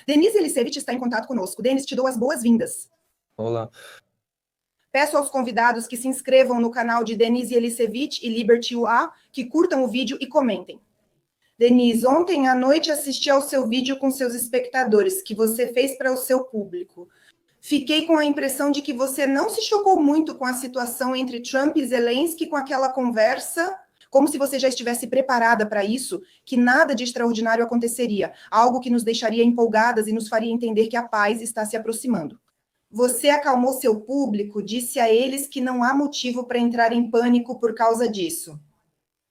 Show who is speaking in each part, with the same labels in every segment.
Speaker 1: Denise Elisevich está em contato conosco. Denise, te dou as boas-vindas.
Speaker 2: Olá.
Speaker 1: Peço aos convidados que se inscrevam no canal de Denise Elisevich e Liberty UA, que curtam o vídeo e comentem. Denise, ontem à noite assisti ao seu vídeo com seus espectadores, que você fez para o seu público. Fiquei com a impressão de que você não se chocou muito com a situação entre Trump e Zelensky, com aquela conversa, como se você já estivesse preparada para isso, que nada de extraordinário aconteceria, algo que nos deixaria empolgadas e nos faria entender que a paz está se aproximando. Você acalmou seu público, disse a eles que não há motivo para entrar em pânico por causa disso.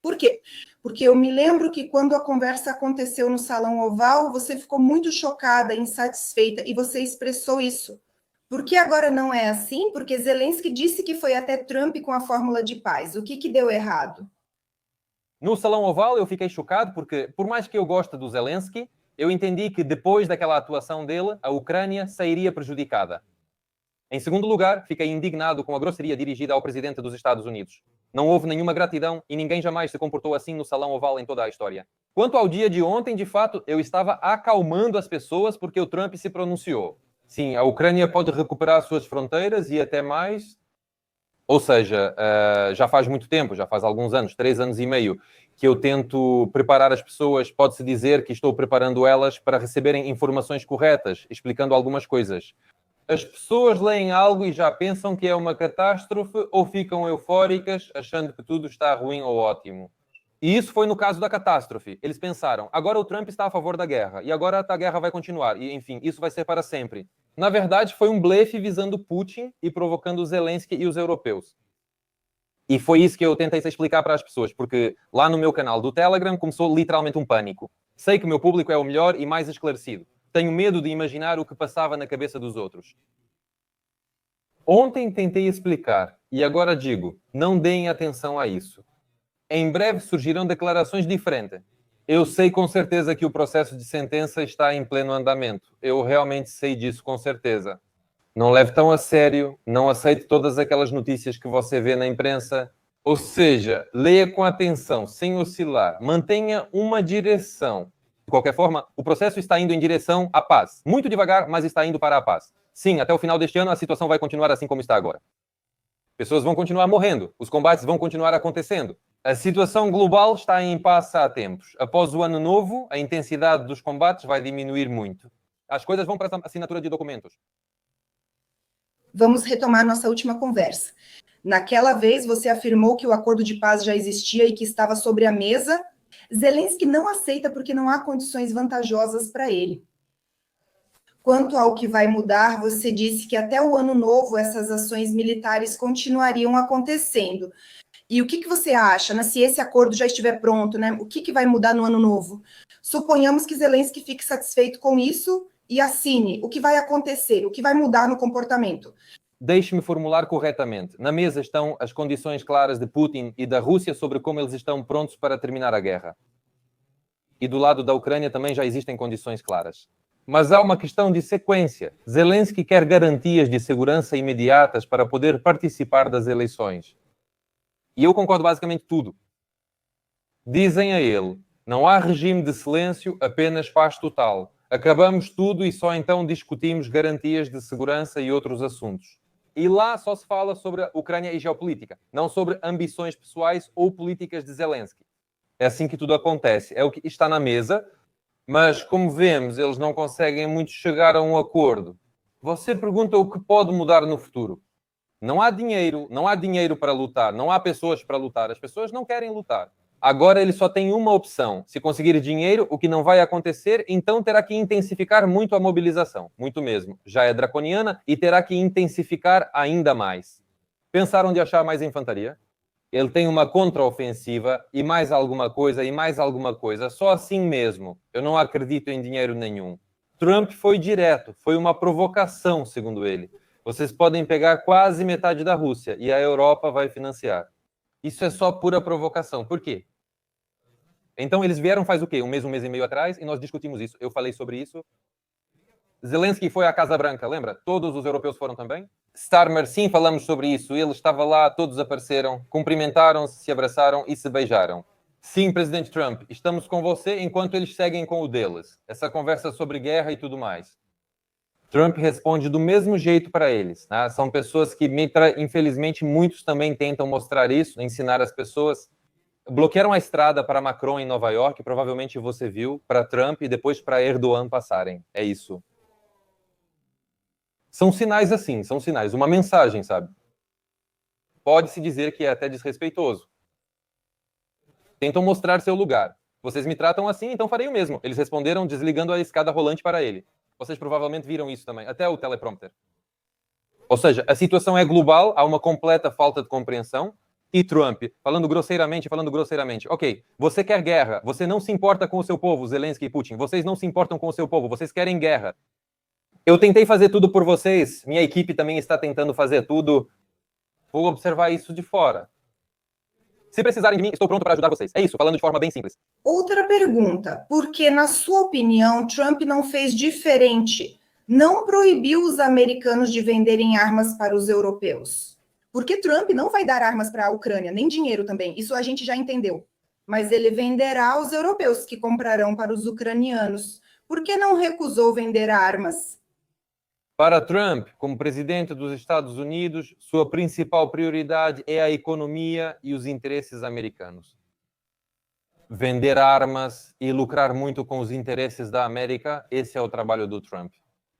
Speaker 1: Por quê? Porque eu me lembro que quando a conversa aconteceu no Salão Oval, você ficou muito chocada, insatisfeita, e você expressou isso. Por que agora não é assim? Porque Zelensky disse que foi até Trump com a fórmula de paz. O que deu errado?
Speaker 2: No Salão Oval eu fiquei chocado porque, por mais que eu goste do Zelensky, eu entendi que depois daquela atuação dele, a Ucrânia sairia prejudicada. Em segundo lugar, fiquei indignado com a grosseria dirigida ao presidente dos Estados Unidos. Não houve nenhuma gratidão e ninguém jamais se comportou assim no Salão Oval em toda a história. Quanto ao dia de ontem, de fato, eu estava acalmando as pessoas porque o Trump se pronunciou. Sim, a Ucrânia pode recuperar suas fronteiras e até mais. Ou seja, já faz muito tempo, já faz alguns anos, 3 anos e meio, que eu tento preparar as pessoas, pode-se dizer que estou preparando elas para receberem informações corretas, explicando algumas coisas. As pessoas leem algo e já pensam que é uma catástrofe ou ficam eufóricas, achando que tudo está ruim ou ótimo. E isso foi no caso da catástrofe. Eles pensaram, agora o Trump está a favor da guerra, e agora a guerra vai continuar, e enfim, isso vai ser para sempre. Na verdade, foi um blefe visando Putin e provocando Zelensky e os europeus. E foi isso que eu tentei explicar para as pessoas, porque lá no meu canal do Telegram começou literalmente um pânico. Sei que o meu público é o melhor e mais esclarecido. Tenho medo de imaginar o que passava na cabeça dos outros. Ontem tentei explicar, e agora digo, não deem atenção a isso. Em breve surgirão declarações diferentes. Eu sei com certeza que o processo de sentença está em pleno andamento. Eu realmente sei disso com certeza. Não leve tão a sério, não aceite todas aquelas notícias que você vê na imprensa. Ou seja, leia com atenção, sem oscilar. Mantenha uma direção. De qualquer forma, o processo está indo em direção à paz. Muito devagar, mas está indo para a paz. Sim, até o final deste ano a situação vai continuar assim como está agora. Pessoas vão continuar morrendo, os combates vão continuar acontecendo. A situação global está em impasse há tempos. Após o ano novo, a intensidade dos combates vai diminuir muito. As coisas vão para a assinatura de documentos.
Speaker 1: Vamos retomar nossa última conversa. Naquela vez, você afirmou que o acordo de paz já existia e que estava sobre a mesa. Zelensky não aceita porque não há condições vantajosas para ele. Quanto ao que vai mudar, você disse que até o ano novo essas ações militares continuariam acontecendo. E o que você acha, né, se esse acordo já estiver pronto, né, o que vai mudar no ano novo? Suponhamos que Zelensky fique satisfeito com isso e assine. O que vai acontecer? O que vai mudar no comportamento?
Speaker 2: Deixe-me formular corretamente. Na mesa estão as condições claras de Putin e da Rússia sobre como eles estão prontos para terminar a guerra. E do lado da Ucrânia também já existem condições claras. Mas há uma questão de sequência. Zelensky quer garantias de segurança imediatas para poder participar das eleições. E eu concordo basicamente tudo. Dizem a ele, não há regime de silêncio, apenas paz total. Acabamos tudo e só então discutimos garantias de segurança e outros assuntos. E lá só se fala sobre a Ucrânia e geopolítica, não sobre ambições pessoais ou políticas de Zelensky. É assim que tudo acontece. É o que está na mesa, mas como vemos, eles não conseguem muito chegar a um acordo. Você pergunta o que pode mudar no futuro. Não há dinheiro para lutar, não há pessoas para lutar, as pessoas não querem lutar. Agora ele só tem uma opção, se conseguir dinheiro, o que não vai acontecer, então terá que intensificar muito a mobilização, muito mesmo. Já é draconiana e terá que intensificar ainda mais. Pensaram de achar mais infantaria? Ele tem uma contraofensiva e mais alguma coisa, e mais alguma coisa, só assim mesmo. Eu não acredito em dinheiro nenhum. Trump foi direto, foi uma provocação, segundo ele. Vocês podem pegar quase metade da Rússia e a Europa vai financiar. Isso é só pura provocação. Por quê? Então eles vieram faz o quê? Um mês e meio atrás e nós discutimos isso. Eu falei sobre isso. Zelensky foi à Casa Branca, lembra? Todos os europeus foram também. Starmer, sim, falamos sobre isso. Ele estava lá, todos apareceram, cumprimentaram-se, se abraçaram e se beijaram. Sim, presidente Trump, estamos com você enquanto eles seguem com o deles. Essa conversa sobre guerra e tudo mais. Trump responde do mesmo jeito para eles. Né? São pessoas que, infelizmente, muitos também tentam mostrar isso, ensinar as pessoas. Bloquearam a estrada para Macron em Nova York, provavelmente você viu, para Trump e depois para Erdogan passarem. É isso. São sinais assim, são sinais. Uma mensagem, sabe? Pode-se dizer que é até desrespeitoso. Tentam mostrar seu lugar. Vocês me tratam assim, então farei o mesmo. Eles responderam desligando a escada rolante para ele. Vocês provavelmente viram isso também, até o teleprompter. Ou seja, a situação é global, há uma completa falta de compreensão. E Trump, falando grosseiramente, ok, você quer guerra, você não se importa com o seu povo, Zelensky e Putin, vocês não se importam com o seu povo, vocês querem guerra. Eu tentei fazer tudo por vocês, minha equipe também está tentando fazer tudo. Vou observar isso de fora. Se precisarem de mim, estou pronto para ajudar vocês. É isso, falando de forma bem simples.
Speaker 1: Outra pergunta, porque na sua opinião, Trump não fez diferente, não proibiu os americanos de venderem armas para os europeus? Porque Trump não vai dar armas para a Ucrânia, nem dinheiro também, isso a gente já entendeu. Mas ele venderá aos europeus que comprarão para os ucranianos. Por que não recusou vender armas?
Speaker 2: Para Trump, como presidente dos Estados Unidos, sua principal prioridade é a economia e os interesses americanos. Vender armas e lucrar muito com os interesses da América, esse é o trabalho do Trump.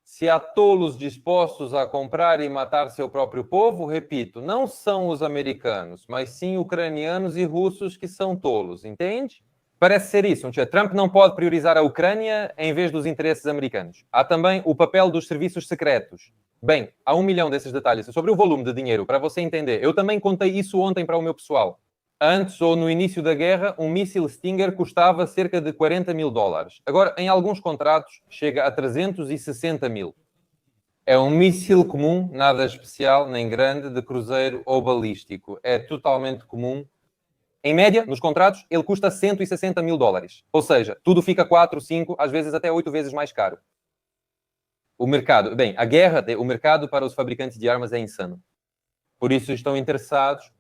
Speaker 2: Se há tolos dispostos a comprar e matar seu próprio povo, repito, não são os americanos, mas sim ucranianos e russos que são tolos, entende? Parece ser isso. Trump não pode priorizar a Ucrânia em vez dos interesses americanos. Há também o papel dos serviços secretos. Bem, há 1 milhão desses detalhes sobre o volume de dinheiro, para você entender. Eu também contei isso ontem para o meu pessoal. Antes ou no início da guerra, um míssil Stinger custava cerca de 40 mil dólares. Agora, em alguns contratos, chega a 360 mil. É um míssil comum, nada especial, nem grande, de cruzeiro ou balístico. É totalmente comum. Em média, nos contratos, ele custa 160 mil dólares. Ou seja, tudo fica 4, 5, às vezes até 8 vezes mais caro. O mercado, bem, a guerra, o mercado para os fabricantes de armas é insano. Por isso estão interessados.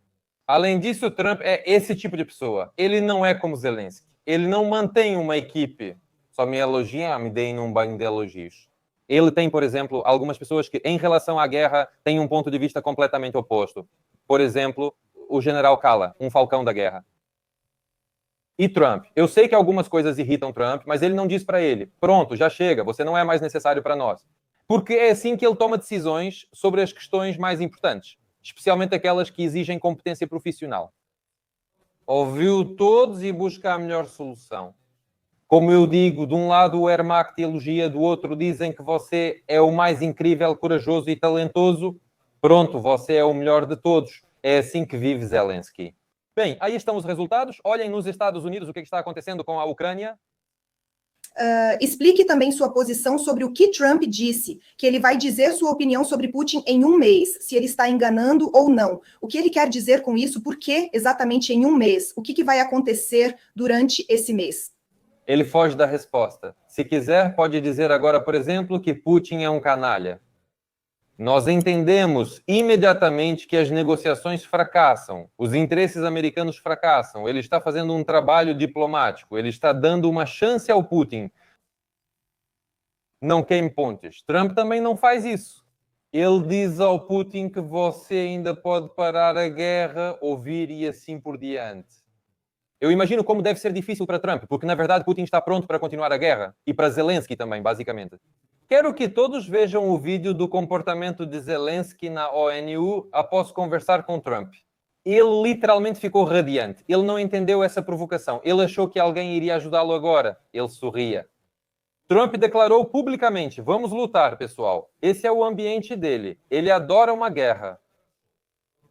Speaker 2: Além disso, Trump é esse tipo de pessoa. Ele não é como Zelensky. Ele não mantém uma equipe. Só me elogia, me deem um banho de elogios. Ele tem, por exemplo, algumas pessoas que, em relação à guerra, têm um ponto de vista completamente oposto. Por exemplo, o general Kala, um falcão da guerra. E Trump. Eu sei que algumas coisas irritam Trump, mas ele não diz para ele, pronto, já chega, você não é mais necessário para nós. Porque é assim que ele toma decisões sobre as questões mais importantes, especialmente aquelas que exigem competência profissional. Ouviu todos e busca a melhor solução. Como eu digo, de um lado o Ermac te elogia, do outro dizem que você é o mais incrível, corajoso e talentoso. Pronto, você é o melhor de todos. É assim que vive Zelensky. Bem, aí estão os resultados. Olhem nos Estados Unidos o que está acontecendo com a Ucrânia.
Speaker 1: Explique também sua posição sobre o que Trump disse, que ele vai dizer sua opinião sobre Putin em 1 mês, se ele está enganando ou não. O que ele quer dizer com isso? Por que exatamente em 1 mês? O que vai acontecer durante esse mês?
Speaker 2: Ele foge da resposta. Se quiser, pode dizer agora, por exemplo, que Putin é um canalha. Nós entendemos imediatamente que as negociações fracassam, os interesses americanos fracassam. Ele está fazendo um trabalho diplomático, ele está dando uma chance ao Putin. Não queime pontes. Trump também não faz isso. Ele diz ao Putin que você ainda pode parar a guerra, ouvir e assim por diante. Eu imagino como deve ser difícil para Trump, porque na verdade Putin está pronto para continuar a guerra. E para Zelensky também, basicamente. Quero que todos vejam o vídeo do comportamento de Zelensky na ONU após conversar com Trump. Ele literalmente ficou radiante. Ele não entendeu essa provocação. Ele achou que alguém iria ajudá-lo agora. Ele sorria. Trump declarou publicamente, vamos lutar, pessoal. Esse é o ambiente dele. Ele adora uma guerra.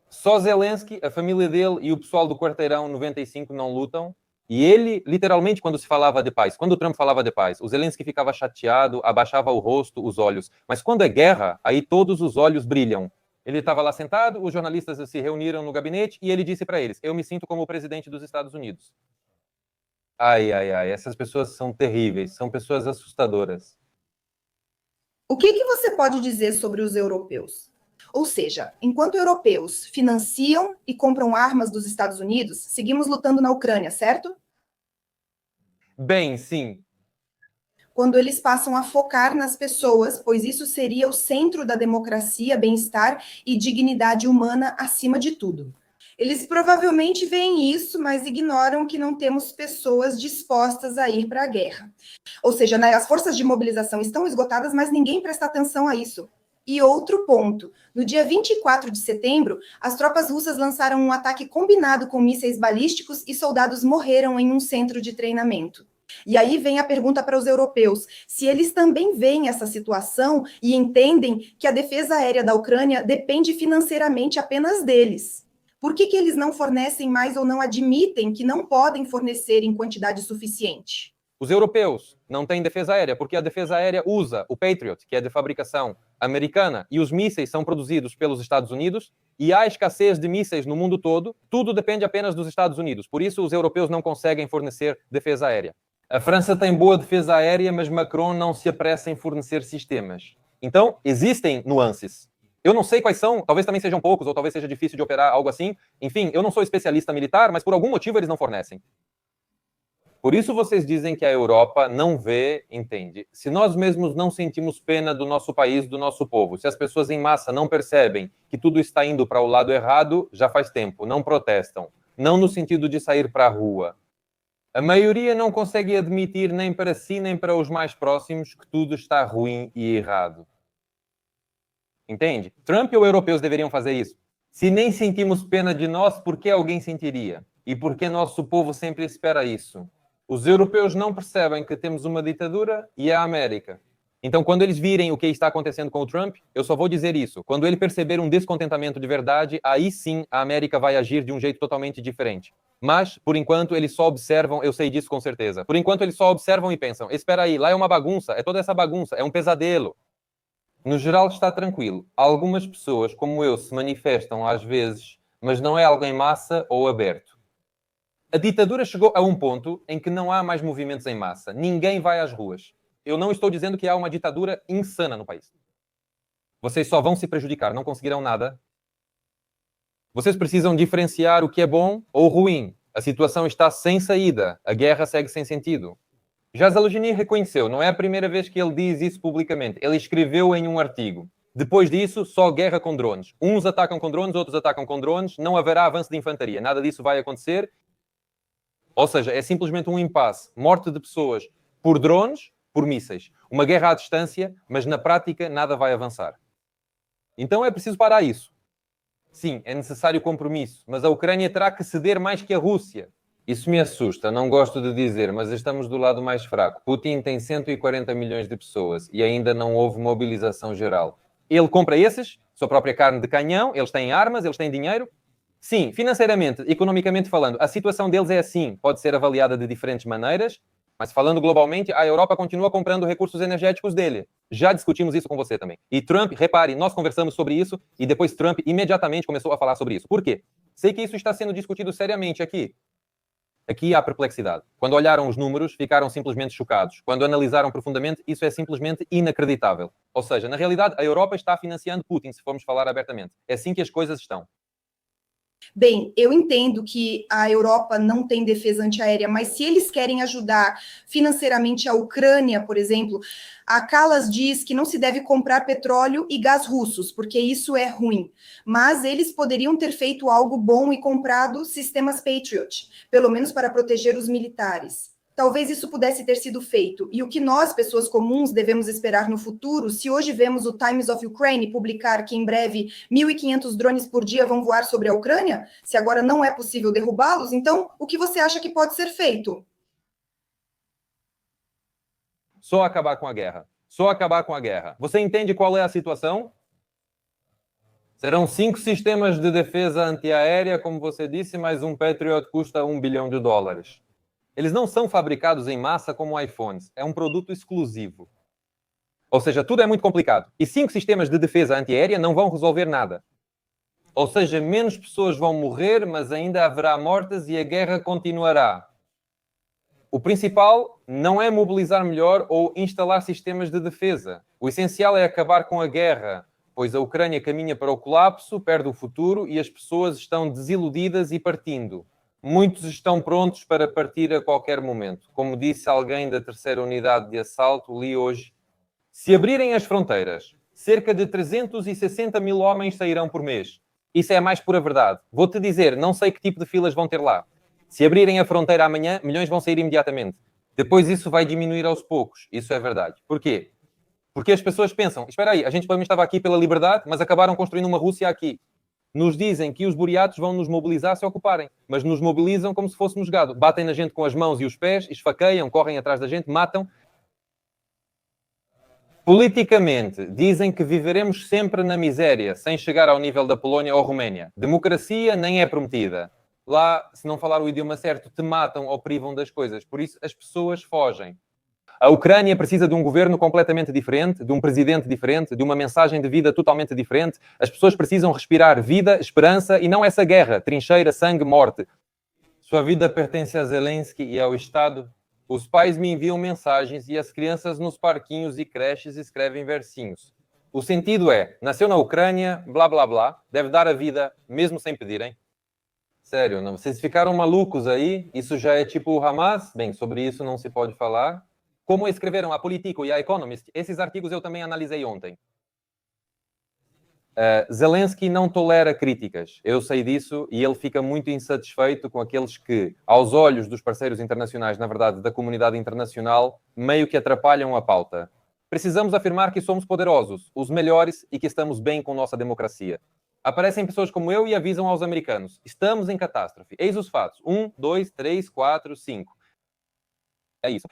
Speaker 2: Só Zelensky, a família dele e o pessoal do quarteirão 95 não lutam. E ele, literalmente, quando se falava de paz, quando o Trump falava de paz, o Zelensky ficava chateado, abaixava o rosto, os olhos. Mas quando é guerra, aí todos os olhos brilham. Ele estava lá sentado, os jornalistas se reuniram no gabinete e ele disse para eles, eu me sinto como o presidente dos Estados Unidos. Ai, ai, ai, essas pessoas são terríveis, são pessoas assustadoras.
Speaker 1: O que você pode dizer sobre os europeus? Ou seja, enquanto europeus financiam e compram armas dos Estados Unidos, seguimos lutando na Ucrânia, certo?
Speaker 2: Bem, sim.
Speaker 1: Quando eles passam a focar nas pessoas, pois isso seria o centro da democracia, bem-estar e dignidade humana acima de tudo. Eles provavelmente veem isso, mas ignoram que não temos pessoas dispostas a ir para a guerra. Ou seja, né, as forças de mobilização estão esgotadas, mas ninguém presta atenção a isso. E outro ponto: no dia 24 de setembro, as tropas russas lançaram um ataque combinado com mísseis balísticos e soldados morreram em um centro de treinamento. E aí vem a pergunta para os europeus: se eles também veem essa situação e entendem que a defesa aérea da Ucrânia depende financeiramente apenas deles. Por que eles não fornecem mais ou não admitem que não podem fornecer em quantidade suficiente?
Speaker 2: Os europeus não têm defesa aérea porque a defesa aérea usa o Patriot, que é de fabricação americana, e os mísseis são produzidos pelos Estados Unidos, e há escassez de mísseis no mundo todo. Tudo depende apenas dos Estados Unidos. Por isso, os europeus não conseguem fornecer defesa aérea. A França tem boa defesa aérea, mas Macron não se apressa em fornecer sistemas. Então, existem nuances. Eu não sei quais são, talvez também sejam poucos, ou talvez seja difícil de operar algo assim. Enfim, eu não sou especialista militar, mas por algum motivo eles não fornecem. Por isso vocês dizem que a Europa não vê, entende. Se nós mesmos não sentimos pena do nosso país, do nosso povo, se as pessoas em massa não percebem que tudo está indo para o lado errado, já faz tempo, não protestam. Não no sentido de sair para a rua. A maioria não consegue admitir nem para si, nem para os mais próximos que tudo está ruim e errado. Entende? Trump ou europeus deveriam fazer isso. Se nem sentimos pena de nós, por que alguém sentiria? E por que nosso povo sempre espera isso? Os europeus não percebem que temos uma ditadura e a América. Então, quando eles virem o que está acontecendo com o Trump, eu só vou dizer isso. Quando ele perceber um descontentamento de verdade, aí sim a América vai agir de um jeito totalmente diferente. Mas, por enquanto, eles só observam, eu sei disso com certeza. Por enquanto, eles só observam e pensam: espera aí, lá é uma bagunça, é toda essa bagunça, é um pesadelo. No geral, está tranquilo. Algumas pessoas, como eu, se manifestam às vezes, mas não é algo em massa ou aberto. A ditadura chegou a um ponto em que não há mais movimentos em massa. Ninguém vai às ruas. Eu não estou dizendo que há uma ditadura insana no país. Vocês só vão se prejudicar, não conseguirão nada. Vocês precisam diferenciar o que é bom ou ruim. A situação está sem saída. A guerra segue sem sentido. Já Zaluzhny reconheceu, não é a primeira vez que ele diz isso publicamente. Ele escreveu em um artigo. Depois disso, só guerra com drones. Uns atacam com drones, outros atacam com drones. Não haverá avanço de infantaria. Nada disso vai acontecer. Ou seja, é simplesmente um impasse. Morte de pessoas por drones, por mísseis. Uma guerra à distância, mas na prática nada vai avançar. Então é preciso parar isso. Sim, é necessário compromisso, mas a Ucrânia terá que ceder mais que a Rússia. Isso me assusta, não gosto de dizer, mas estamos do lado mais fraco. Putin tem 140 milhões de pessoas e ainda não houve mobilização geral. Ele compra esses, sua própria carne de canhão, eles têm armas, eles têm dinheiro. Sim, financeiramente, economicamente falando, a situação deles é assim, pode ser avaliada de diferentes maneiras, mas falando globalmente, a Europa continua comprando recursos energéticos dele. Já discutimos isso com você também. E Trump, repare, nós conversamos sobre isso e depois Trump imediatamente começou a falar sobre isso. Por quê? Sei que isso está sendo discutido seriamente aqui. Aqui há perplexidade. Quando olharam os números, ficaram simplesmente chocados. Quando analisaram profundamente, isso é simplesmente inacreditável. Ou seja, na realidade, a Europa está financiando Putin, se formos falar abertamente. É assim que as coisas estão.
Speaker 1: Bem, eu entendo que a Europa não tem defesa antiaérea, mas se eles querem ajudar financeiramente a Ucrânia, por exemplo, a Kallas diz que não se deve comprar petróleo e gás russos, porque isso é ruim. Mas eles poderiam ter feito algo bom e comprado sistemas Patriot, pelo menos para proteger os militares. Talvez isso pudesse ter sido feito. E o que nós, pessoas comuns, devemos esperar no futuro, se hoje vemos o Times of Ukraine publicar que em breve 1.500 drones por dia vão voar sobre a Ucrânia, se agora não é possível derrubá-los, então o que você acha que pode ser feito?
Speaker 2: Só acabar com a guerra. Só acabar com a guerra. Você entende qual é a situação? Serão 5 sistemas de defesa antiaérea, como você disse, mas um Patriot custa $1 bilhão. Eles não são fabricados em massa como iPhones. É um produto exclusivo. Ou seja, tudo é muito complicado. E 5 sistemas de defesa antiaérea não vão resolver nada. Ou seja, menos pessoas vão morrer, mas ainda haverá mortes e a guerra continuará. O principal não é mobilizar melhor ou instalar sistemas de defesa. O essencial é acabar com a guerra, pois a Ucrânia caminha para o colapso, perde o futuro e as pessoas estão desiludidas e partindo. Muitos estão prontos para partir a qualquer momento. Como disse alguém da terceira unidade de assalto, li hoje, se abrirem as fronteiras, cerca de 360 mil homens sairão por mês. Isso é a mais pura verdade. Vou-te dizer, não sei que tipo de filas vão ter lá. Se abrirem a fronteira amanhã, milhões vão sair imediatamente. Depois isso vai diminuir aos poucos. Isso é verdade. Porquê? Porque as pessoas pensam, espera aí, a gente provavelmente estava aqui pela liberdade, mas acabaram construindo uma Rússia aqui. Nos dizem que os buriatos vão nos mobilizar se ocuparem, mas nos mobilizam como se fôssemos gado. Batem na gente com as mãos e os pés, esfaqueiam, correm atrás da gente, matam. Politicamente, dizem que viveremos sempre na miséria, sem chegar ao nível da Polónia ou Roménia. Democracia nem é prometida. Lá, se não falar o idioma certo, te matam ou privam das coisas. Por isso, as pessoas fogem. A Ucrânia precisa de um governo completamente diferente, de um presidente diferente, de uma mensagem de vida totalmente diferente. As pessoas precisam respirar vida, esperança e não essa guerra, trincheira, sangue, morte. Sua vida pertence a Zelensky e ao Estado. Os pais me enviam mensagens e as crianças nos parquinhos e creches escrevem versinhos. O sentido é, nasceu na Ucrânia, blá blá blá, deve dar a vida mesmo sem pedirem. Sério, não? Vocês ficaram malucos aí? Isso já é tipo o Hamas? Bem, sobre isso não se pode falar. Como escreveram a Politico e a Economist, esses artigos eu também analisei ontem. Zelensky não tolera críticas, eu sei disso, e ele fica muito insatisfeito com aqueles que, aos olhos dos parceiros internacionais, na verdade, da comunidade internacional, meio que atrapalham a pauta. Precisamos afirmar que somos poderosos, os melhores e que estamos bem com nossa democracia. Aparecem pessoas como eu e avisam aos americanos, estamos em catástrofe. Eis os fatos. 1, 2, 3, 4, 5. É isso.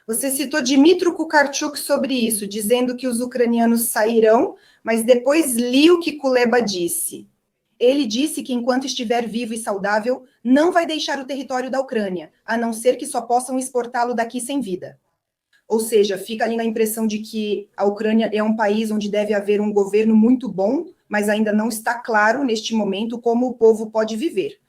Speaker 1: Você citou Dmytro Kukarchuk sobre isso, dizendo que os ucranianos sairão, mas depois li o que Kuleba disse. Ele disse que enquanto estiver vivo e saudável, não vai deixar o território da Ucrânia, a não ser que só possam exportá-lo daqui sem vida. Ou seja, fica ali na impressão de que a Ucrânia é um país onde deve haver um governo muito bom, mas ainda não está claro neste momento como o povo pode viver.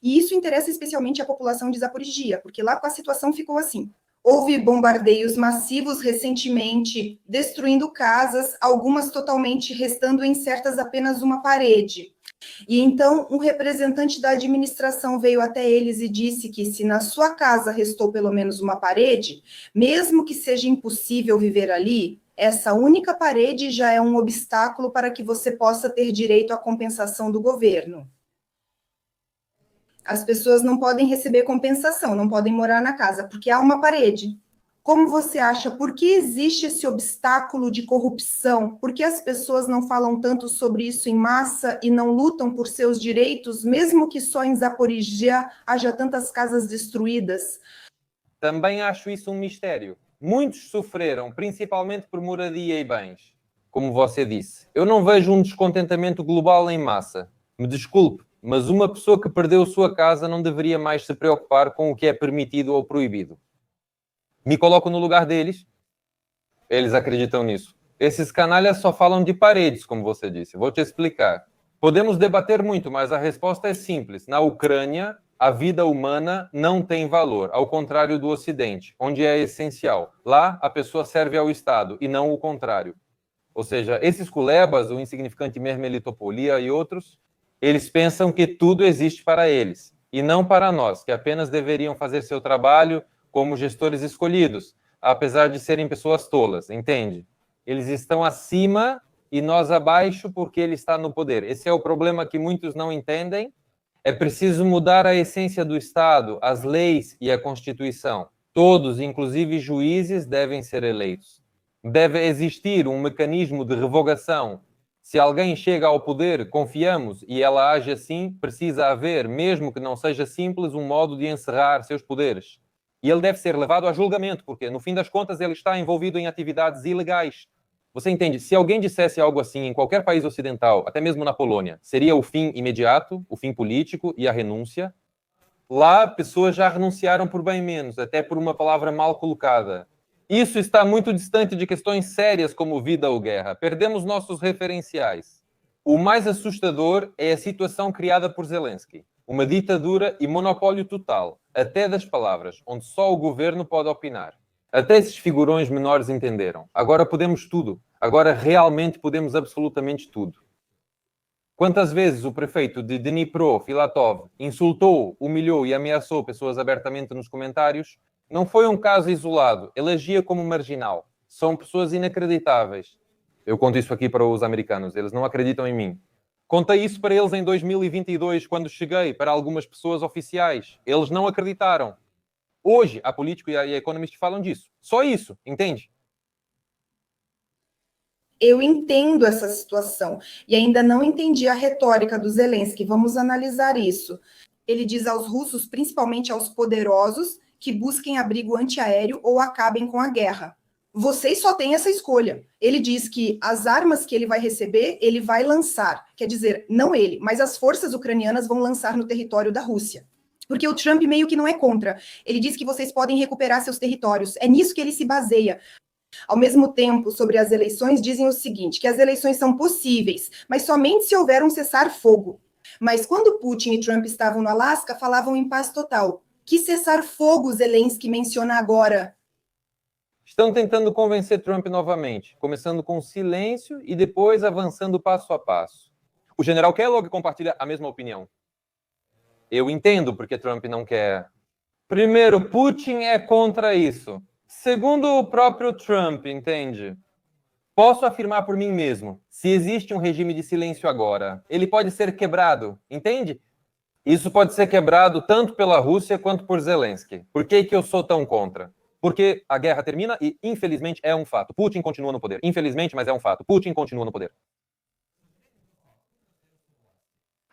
Speaker 1: E isso interessa especialmente a população de Zaporizhia, porque lá a situação ficou assim. Houve bombardeios massivos recentemente, destruindo casas, algumas totalmente restando incertas apenas uma parede. E então um representante da administração veio até eles e disse que se na sua casa restou pelo menos uma parede, mesmo que seja impossível viver ali, essa única parede já é um obstáculo para que você possa ter direito à compensação do governo. As pessoas não podem receber compensação, não podem morar na casa, porque há uma parede. Como você acha, por que existe esse obstáculo de corrupção? Por que as pessoas não falam tanto sobre isso em massa e não lutam por seus direitos, mesmo que só em Zaporizhia haja tantas casas destruídas?
Speaker 2: Também acho isso um mistério. Muitos sofreram, principalmente por moradia e bens, como você disse. Eu não vejo um descontentamento global em massa. Me desculpe, mas uma pessoa que perdeu sua casa não deveria mais se preocupar com o que é permitido ou proibido. Me coloco no lugar deles. Eles acreditam nisso. Esses canalhas só falam de paredes, como você disse. Vou te explicar. Podemos debater muito, mas a resposta é simples. Na Ucrânia, a vida humana não tem valor, ao contrário do Ocidente, onde é essencial. Lá, a pessoa serve ao Estado e não o contrário. Ou seja, esses culebas, o insignificante Melitopolia e outros, eles pensam que tudo existe para eles e não para nós, que apenas deveriam fazer seu trabalho como gestores escolhidos, apesar de serem pessoas tolas, entende? Eles estão acima e nós abaixo porque ele está no poder. Esse é o problema que muitos não entendem. É preciso mudar a essência do Estado, as leis e a Constituição. Todos, inclusive juízes, devem ser eleitos. Deve existir um mecanismo de revogação. Se alguém chega ao poder, confiamos, e ela age assim, precisa haver, mesmo que não seja simples, um modo de encerrar seus poderes. E ele deve ser levado a julgamento, porque, no fim das contas, ele está envolvido em atividades ilegais. Você entende? Se alguém dissesse algo assim em qualquer país ocidental, até mesmo na Polônia, seria o fim imediato, o fim político e a renúncia. Lá, pessoas já renunciaram por bem menos, até por uma palavra mal colocada. Isso está muito distante de questões sérias como vida ou guerra. Perdemos nossos referenciais. O mais assustador é a situação criada por Zelensky. Uma ditadura e monopólio total, até das palavras, onde só o governo pode opinar. Até esses figurões menores entenderam. Agora podemos tudo. Agora realmente podemos absolutamente tudo. Quantas vezes o prefeito de Dnipro, Filatov, insultou, humilhou e ameaçou pessoas abertamente nos comentários, não foi um caso isolado. Ele agia como marginal. São pessoas inacreditáveis. Eu conto isso aqui para os americanos. Eles não acreditam em mim. Contei isso para eles em 2022, quando cheguei para algumas pessoas oficiais. Eles não acreditaram. Hoje, a Político e a Economist falam disso. Só isso, entende?
Speaker 1: Eu entendo essa situação e ainda não entendi a retórica do Zelensky. Vamos analisar isso. Ele diz aos russos, principalmente aos poderosos, que busquem abrigo antiaéreo ou acabem com a guerra. Vocês só têm essa escolha. Ele diz que as armas que ele vai receber, ele vai lançar. Quer dizer, não ele, mas as forças ucranianas vão lançar no território da Rússia. Porque o Trump meio que não é contra. Ele diz que vocês podem recuperar seus territórios. É nisso que ele se baseia. Ao mesmo tempo, sobre as eleições, dizem o seguinte, que as eleições são possíveis, mas somente se houver um cessar-fogo. Mas quando Putin e Trump estavam no Alasca, falavam em paz total. Que cessar-fogo Zelensky menciona agora?
Speaker 2: Estão tentando convencer Trump novamente, começando com silêncio e depois avançando passo a passo. O general Kellogg compartilha a mesma opinião. Eu entendo porque Trump não quer. Primeiro, Putin é contra isso. Segundo o próprio Trump, entende? Posso afirmar por mim mesmo, se existe um regime de silêncio agora, ele pode ser quebrado, entende? Isso pode ser quebrado tanto pela Rússia quanto por Zelensky. Por que eu sou tão contra? Porque a guerra termina e, infelizmente, é um fato. Putin continua no poder. Infelizmente, mas é um fato. Putin continua no poder.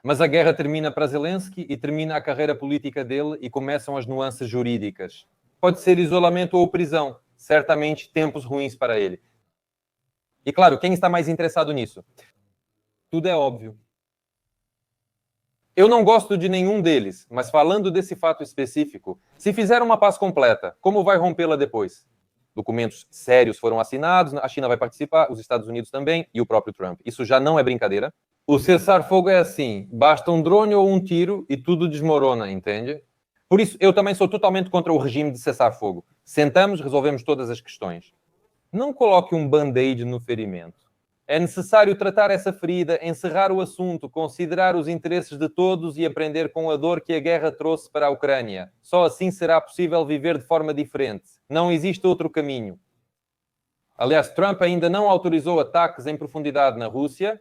Speaker 2: Mas a guerra termina para Zelensky e termina a carreira política dele e começam as nuances jurídicas. Pode ser isolamento ou prisão. Certamente tempos ruins para ele. E claro, quem está mais interessado nisso? Tudo é óbvio. Eu não gosto de nenhum deles, mas falando desse fato específico, se fizer uma paz completa, como vai rompê-la depois? Documentos sérios foram assinados, a China vai participar, os Estados Unidos também e o próprio Trump. Isso já não é brincadeira. O cessar-fogo é assim, basta um drone ou um tiro e tudo desmorona, entende? Por isso, eu também sou totalmente contra o regime de cessar-fogo. Sentamos, resolvemos todas as questões. Não coloque um band-aid no ferimento. É necessário tratar essa ferida, encerrar o assunto, considerar os interesses de todos e aprender com a dor que a guerra trouxe para a Ucrânia. Só assim será possível viver de forma diferente. Não existe outro caminho. Aliás, Trump ainda não autorizou ataques em profundidade na Rússia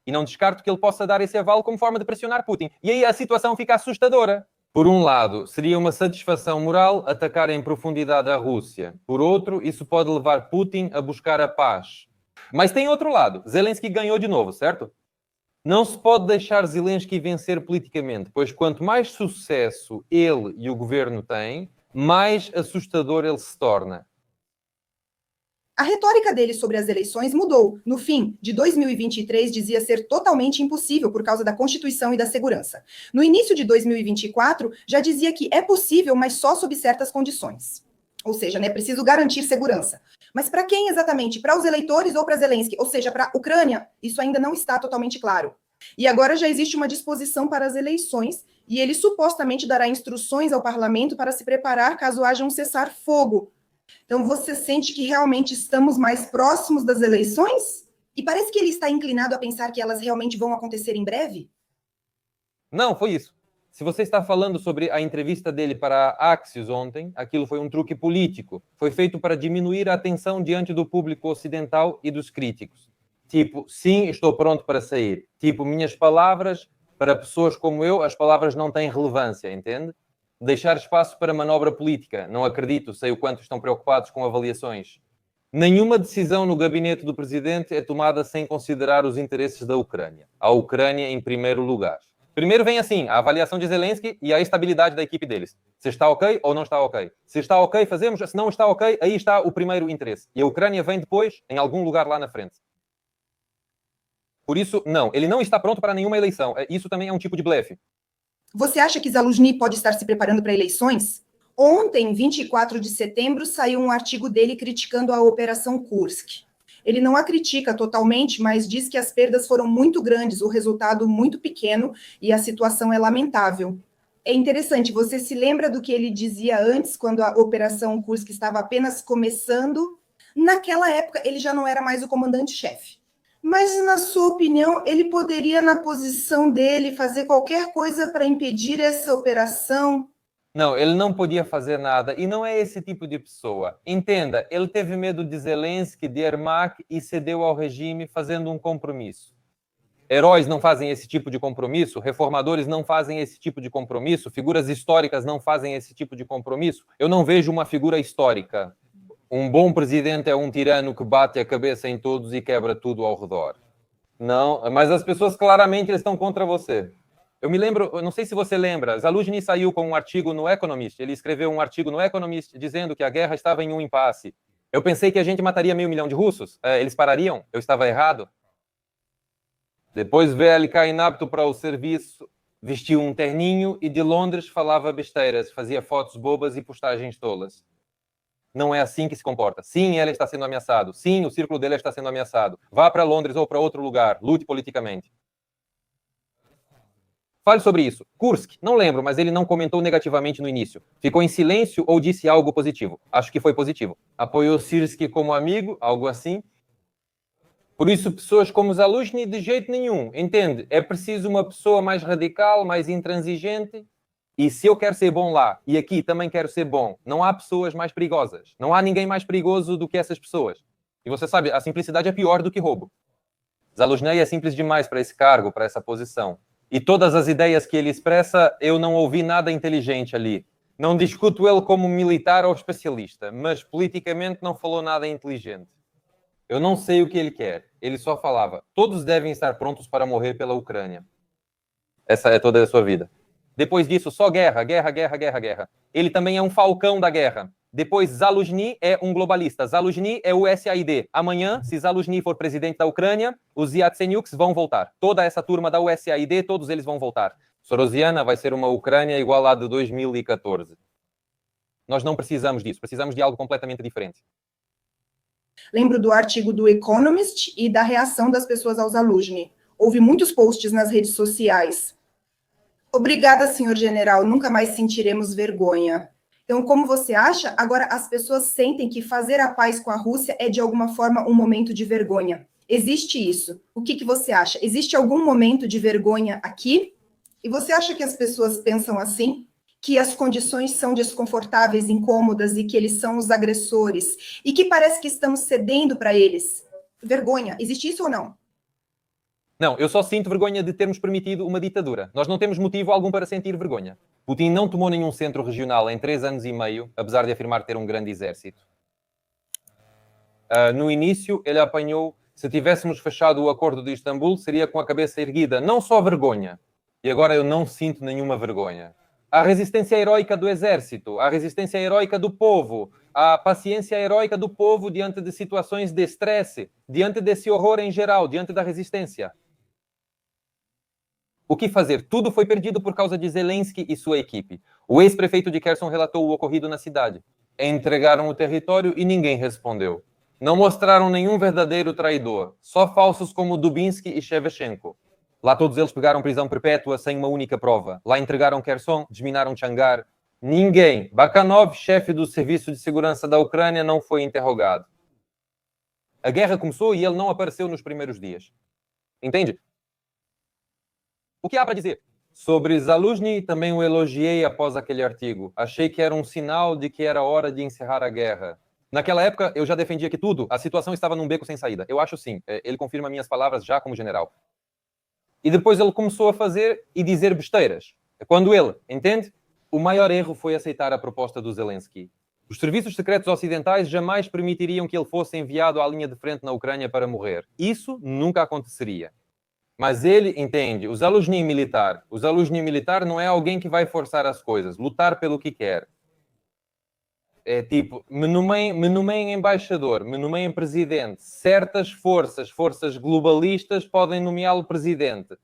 Speaker 2: e não descarto que ele possa dar esse aval como forma de pressionar Putin. E aí a situação fica assustadora. Por um lado, seria uma satisfação moral atacar em profundidade a Rússia. Por outro, isso pode levar Putin a buscar a paz. Mas tem outro lado. Zelensky ganhou de novo, certo? Não se pode deixar Zelensky vencer politicamente, pois quanto mais sucesso ele e o governo têm, mais assustador ele se torna.
Speaker 1: A retórica dele sobre as eleições mudou. No fim de 2023, dizia ser totalmente impossível por causa da Constituição e da segurança. No início de 2024, já dizia que é possível, mas só sob certas condições. Ou seja, é preciso garantir segurança. Mas para quem exatamente? Para os eleitores ou para Zelensky? Ou seja, para a Ucrânia? Isso ainda não está totalmente claro. E agora já existe uma disposição para as eleições e ele supostamente dará instruções ao parlamento para se preparar caso haja um cessar-fogo. Então, você sente que realmente estamos mais próximos das eleições? E parece que ele está inclinado a pensar que elas realmente vão acontecer em breve?
Speaker 2: Não, foi isso. Se você está falando sobre a entrevista dele para a Axios ontem, aquilo foi um truque político. Foi feito para diminuir a atenção diante do público ocidental e dos críticos. Tipo, sim, estou pronto para sair. Tipo, minhas palavras, para pessoas como eu, as palavras não têm relevância, entende? Deixar espaço para manobra política. Não acredito, sei o quanto estão preocupados com avaliações. Nenhuma decisão no gabinete do presidente é tomada sem considerar os interesses da Ucrânia. A Ucrânia em primeiro lugar. Primeiro vem assim, a avaliação de Zelensky e a estabilidade da equipe deles. Se está ok ou não está ok. Se está ok, fazemos. Se não está ok, aí está o primeiro interesse. E a Ucrânia vem depois, em algum lugar lá na frente. Por isso, não. Ele não está pronto para nenhuma eleição. Isso também é um tipo de blefe.
Speaker 1: Você acha que Zaluzhny pode estar se preparando para eleições? Ontem, 24 de setembro, saiu um artigo dele criticando a Operação Kursk. Ele não a critica totalmente, mas diz que as perdas foram muito grandes, o resultado muito pequeno e a situação é lamentável. É interessante, você se lembra do que ele dizia antes, quando a Operação Kursk estava apenas começando? Naquela época, ele já não era mais o comandante-chefe. Mas, na sua opinião, ele poderia, na posição dele, fazer qualquer coisa para impedir essa operação?
Speaker 2: Não, ele não podia fazer nada e não é esse tipo de pessoa. Entenda, ele teve medo de Zelensky, de Ermak e cedeu ao regime fazendo um compromisso. Heróis não fazem esse tipo de compromisso, reformadores não fazem esse tipo de compromisso, figuras históricas não fazem esse tipo de compromisso. Eu não vejo uma figura histórica. Um bom presidente é um tirano que bate a cabeça em todos e quebra tudo ao redor. Não, mas as pessoas claramente estão contra você. Eu me lembro, eu não sei se você lembra, Zaluzhny saiu com um artigo no Economist. Ele escreveu um artigo no Economist dizendo que a guerra estava em um impasse. Eu pensei que a gente mataria 500 mil de russos. Eles parariam? Eu estava errado. Depois veio ele cá inapto para o serviço, vestiu um terninho e de Londres falava besteiras, fazia fotos bobas e postagens tolas. Não é assim que se comporta. Sim, ele está sendo ameaçado. Sim, o círculo dele está sendo ameaçado. Vá para Londres ou para outro lugar. Lute politicamente. Fale sobre isso. Kursk, não lembro, mas ele não comentou negativamente no início. Ficou em silêncio ou disse algo positivo? Acho que foi positivo. Apoiou Sirski como amigo, algo assim. Por isso, pessoas como Zaluzhny, de jeito nenhum. Entende? É preciso uma pessoa mais radical, mais intransigente. E se eu quero ser bom lá, e aqui também quero ser bom, não há pessoas mais perigosas. Não há ninguém mais perigoso do que essas pessoas. E você sabe, a simplicidade é pior do que roubo. Zaluzhny é simples demais para esse cargo, para essa posição. E todas as ideias que ele expressa, eu não ouvi nada inteligente ali. Não discuto ele como militar ou especialista, mas politicamente não falou nada inteligente. Eu não sei o que ele quer. Ele só falava, todos devem estar prontos para morrer pela Ucrânia. Essa é toda a sua vida. Depois disso, só guerra, guerra, guerra, guerra, guerra. Ele também é um falcão da guerra. Depois, Zaluzhny é um globalista. Zaluzhny é o USAID. Amanhã, se Zaluzhny for presidente da Ucrânia, os Yatsenyuks vão voltar. Toda essa turma da USAID, todos eles vão voltar. Sorosiana vai ser uma Ucrânia igual à de 2014. Nós não precisamos disso. Precisamos de algo completamente diferente.
Speaker 1: Lembro do artigo do Economist e da reação das pessoas ao Zaluzhny. Houve muitos posts nas redes sociais. Obrigada, senhor general. Nunca mais sentiremos vergonha. Então, como você acha, agora as pessoas sentem que fazer a paz com a Rússia é, de alguma forma, um momento de vergonha. Existe isso. O que você acha? Existe algum momento de vergonha aqui? E você acha que as pessoas pensam assim? Que as condições são desconfortáveis, incômodas e que eles são os agressores? E que parece que estamos cedendo para eles? Vergonha. Existe isso ou não?
Speaker 2: Não, eu só sinto vergonha de termos permitido uma ditadura. Nós não temos motivo algum para sentir vergonha. Putin não tomou nenhum centro regional em 3 anos e meio, apesar de afirmar ter um grande exército. No início, ele apanhou, se tivéssemos fechado o acordo de Istambul, seria com a cabeça erguida. Não só vergonha. E agora eu não sinto nenhuma vergonha. A resistência heroica do exército, a resistência heroica do povo, a paciência heroica do povo diante de situações de estresse, diante desse horror em geral, diante da resistência. O que fazer? Tudo foi perdido por causa de Zelensky e sua equipe. O ex-prefeito de Kherson relatou o ocorrido na cidade. Entregaram o território e ninguém respondeu. Não mostraram nenhum verdadeiro traidor, só falsos como Dubinsky e Shevchenko. Lá todos eles pegaram prisão perpétua sem uma única prova. Lá entregaram Kherson, desminaram Changar. Ninguém. Bakanov, chefe do Serviço de Segurança da Ucrânia, não foi interrogado. A guerra começou e ele não apareceu nos primeiros dias. Entende? O que há para dizer? Sobre Zaluzhny, também o elogiei após aquele artigo. Achei que era um sinal de que era hora de encerrar a guerra. Naquela época, eu já defendia que a situação estava num beco sem saída. Eu acho sim. Ele confirma minhas palavras já como general. E depois ele começou a fazer e dizer besteiras. Quando ele, entende? O maior erro foi aceitar a proposta do Zelensky. Os serviços secretos ocidentais jamais permitiriam que ele fosse enviado à linha de frente na Ucrânia para morrer. Isso nunca aconteceria. Mas ele entende, o Zaluzhny militar não é alguém que vai forçar as coisas, lutar pelo que quer. É tipo, me nomeiem embaixador, me nomeiem presidente. Certas forças globalistas podem nomeá-lo presidente.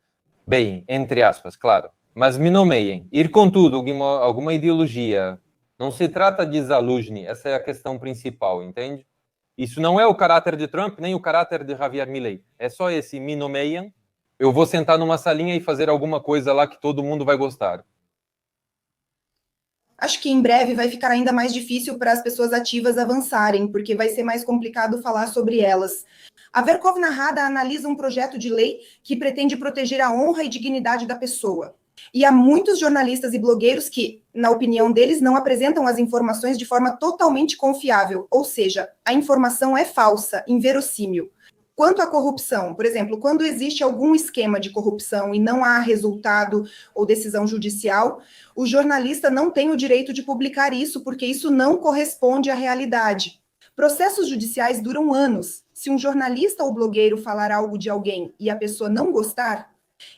Speaker 2: Bem, entre aspas, claro. Mas me nomeiem. Ir com tudo, alguma ideologia. Não se trata de Zaluzhny, essa é a questão principal, entende? Isso não é o caráter de Trump, nem o caráter de Javier Milei. É só esse me nomeiem. Eu vou sentar numa salinha e fazer alguma coisa lá que todo mundo vai gostar.
Speaker 1: Acho que em breve vai ficar ainda mais difícil para as pessoas ativas avançarem, porque vai ser mais complicado falar sobre elas. A Verkhovna Rada analisa um projeto de lei que pretende proteger a honra e dignidade da pessoa. E há muitos jornalistas e blogueiros que, na opinião deles, não apresentam as informações de forma totalmente confiável, ou seja, a informação é falsa, inverossímil. Quanto à corrupção, por exemplo, quando existe algum esquema de corrupção e não há resultado ou decisão judicial, o jornalista não tem o direito de publicar isso, porque isso não corresponde à realidade. Processos judiciais duram anos. Se um jornalista ou blogueiro falar algo de alguém e a pessoa não gostar,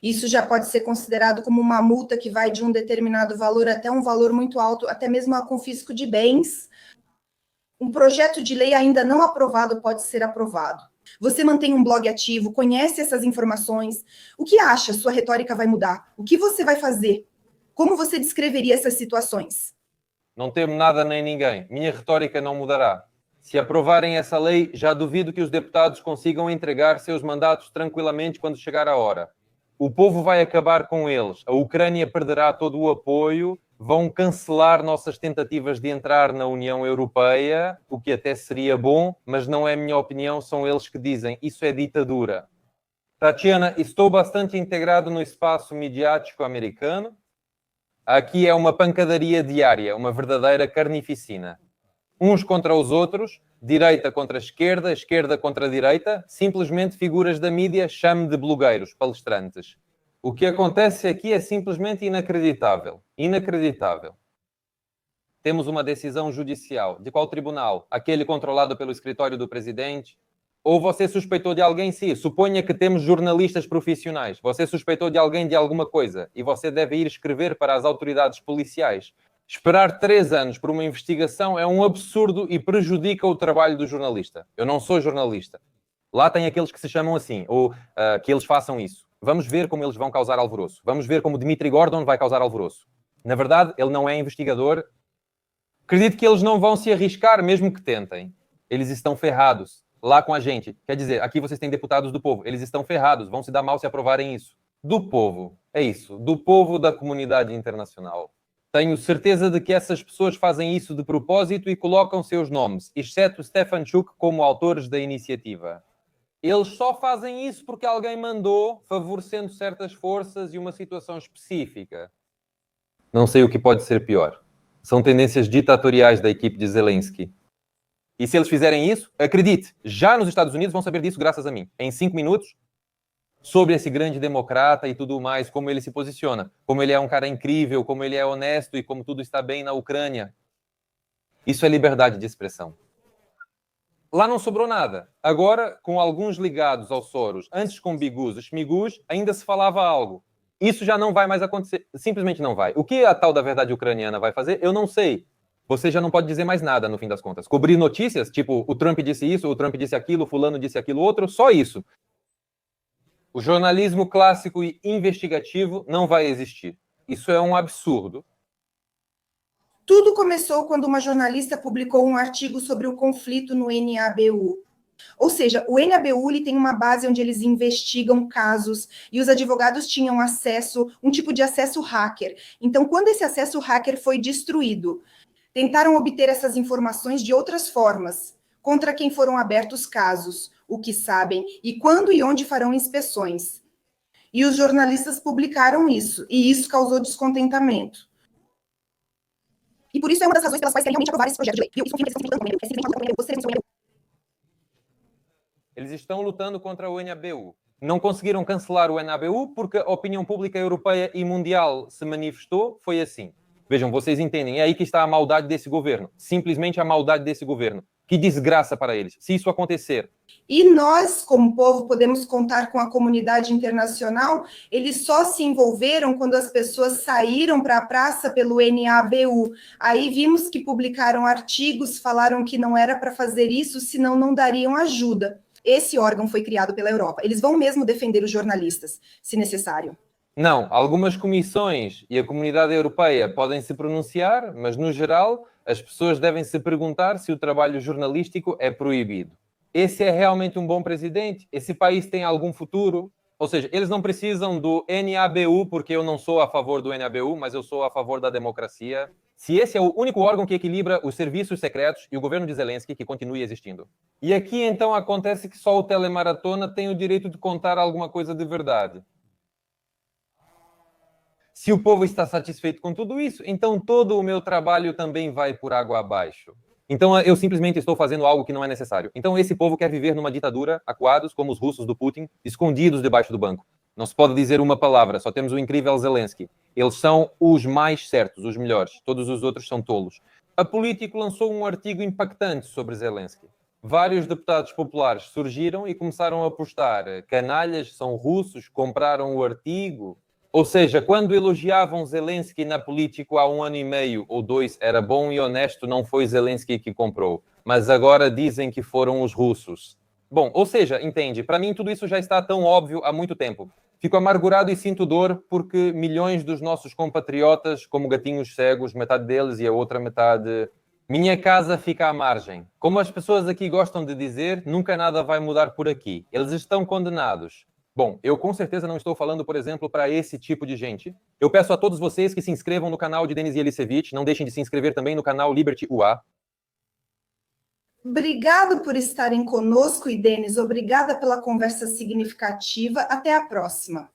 Speaker 1: isso já pode ser considerado como uma multa que vai de um determinado valor até um valor muito alto, até mesmo a confisco de bens. Um projeto de lei ainda não aprovado pode ser aprovado. Você mantém um blog ativo, conhece essas informações. O que acha? Sua retórica vai mudar? O que você vai fazer? Como você descreveria essas situações?
Speaker 2: Não temo nada nem ninguém. Minha retórica não mudará. Se aprovarem essa lei, já duvido que os deputados consigam entregar seus mandatos tranquilamente quando chegar a hora. O povo vai acabar com eles. A Ucrânia perderá todo o apoio. Vão cancelar nossas tentativas de entrar na União Europeia, o que até seria bom, mas não é minha opinião, são eles que dizem. Isso é ditadura. Tatiana, estou bastante integrado no espaço midiático americano. Aqui é uma pancadaria diária, uma verdadeira carnificina. Uns contra os outros, direita contra esquerda, esquerda contra direita, simplesmente figuras da mídia, chame de blogueiros, palestrantes. O que acontece aqui é simplesmente inacreditável. Inacreditável. Temos uma decisão judicial. De qual tribunal? Aquele controlado pelo escritório do presidente? Ou você suspeitou de alguém? Sim, suponha que temos jornalistas profissionais. Você suspeitou de alguém de alguma coisa e você deve ir escrever para as autoridades policiais. Esperar 3 anos por uma investigação é um absurdo e prejudica o trabalho do jornalista. Eu não sou jornalista. Lá tem aqueles que se chamam assim, ou que eles façam isso. Vamos ver como eles vão causar alvoroço. Vamos ver como Dmitry Gordon vai causar alvoroço. Na verdade, ele não é investigador. Acredito que eles não vão se arriscar, mesmo que tentem. Eles estão ferrados lá com a gente. Quer dizer, aqui vocês têm deputados do povo. Eles estão ferrados, vão se dar mal se aprovarem isso. Do povo, é isso. Do povo da comunidade internacional. Tenho certeza de que essas pessoas fazem isso de propósito e colocam seus nomes, exceto Stefanchuk, como autores da iniciativa. Eles só fazem isso porque alguém mandou, favorecendo certas forças e uma situação específica. Não sei o que pode ser pior. São tendências ditatoriais da equipe de Zelensky. E se eles fizerem isso, acredite, já nos Estados Unidos vão saber disso graças a mim. Em 5 minutos, sobre esse grande democrata e tudo mais, como ele se posiciona, como ele é um cara incrível, como ele é honesto e como tudo está bem na Ucrânia. Isso é liberdade de expressão. Lá não sobrou nada. Agora, com alguns ligados ao Soros, antes com Bigus e Schmigus, ainda se falava algo. Isso já não vai mais acontecer. Simplesmente não vai. O que a tal da verdade ucraniana vai fazer, eu não sei. Você já não pode dizer mais nada, no fim das contas. Cobrir notícias, tipo, o Trump disse isso, o Trump disse aquilo, o fulano disse aquilo outro, só isso. O jornalismo clássico e investigativo não vai existir. Isso é um absurdo.
Speaker 1: Tudo começou quando uma jornalista publicou um artigo sobre o conflito no NABU. Ou seja, o NABU ele tem uma base onde eles investigam casos e os advogados tinham acesso, um tipo de acesso hacker. Então, quando esse acesso hacker foi destruído, tentaram obter essas informações de outras formas, contra quem foram abertos casos, o que sabem e quando e onde farão inspeções. E os jornalistas publicaram isso, e isso causou descontentamento. E por isso é uma das razões pelas quais querem realmente aprovar esse projeto de lei.
Speaker 2: Eles estão lutando contra o NABU. Não conseguiram cancelar o NABU porque a opinião pública europeia e mundial se manifestou. Foi assim. Vejam, vocês entendem. É aí que está a maldade desse governo. Simplesmente a maldade desse governo. Que desgraça para eles, se isso acontecer.
Speaker 1: E nós, como povo, podemos contar com a comunidade internacional. Eles só se envolveram quando as pessoas saíram para a praça pelo NABU. Aí vimos que publicaram artigos, falaram que não era para fazer isso, senão não dariam ajuda. Esse órgão foi criado pela Europa. Eles vão mesmo defender os jornalistas, se necessário.
Speaker 2: Não, algumas comissões e a comunidade europeia podem se pronunciar, mas, no geral, as pessoas devem se perguntar se o trabalho jornalístico é proibido. Esse é realmente um bom presidente? Esse país tem algum futuro? Ou seja, eles não precisam do NABU, porque eu não sou a favor do NABU, mas eu sou a favor da democracia. Se esse é o único órgão que equilibra os serviços secretos e o governo de Zelensky que continue existindo. E aqui, então, acontece que só o Telemaratona tem o direito de contar alguma coisa de verdade. Se o povo está satisfeito com tudo isso, então todo o meu trabalho também vai por água abaixo. Então eu simplesmente estou fazendo algo que não é necessário. Então esse povo quer viver numa ditadura, acuados como os russos do Putin, escondidos debaixo do banco. Não se pode dizer uma palavra, só temos o incrível Zelensky. Eles são os mais certos, os melhores. Todos os outros são tolos. A Político lançou um artigo impactante sobre Zelensky. Vários deputados populares surgiram e começaram a postar: canalhas são russos, compraram o artigo. Ou seja, quando elogiavam Zelensky na Político há 1 ano e meio ou 2, era bom e honesto, não foi Zelensky que comprou. Mas agora dizem que foram os russos. Bom, ou seja, entende, para mim tudo isso já está tão óbvio há muito tempo. Fico amargurado e sinto dor porque milhões dos nossos compatriotas, como gatinhos cegos, metade deles e a outra metade... Minha casa fica à margem. Como as pessoas aqui gostam de dizer, nunca nada vai mudar por aqui. Eles estão condenados. Bom, eu com certeza não estou falando, por exemplo, para esse tipo de gente. Eu peço a todos vocês que se inscrevam no canal de Denis Yelisevich. Não deixem de se inscrever também no canal Liberty UA.
Speaker 1: Obrigado por estarem conosco, e Denis, obrigada pela conversa significativa. Até a próxima.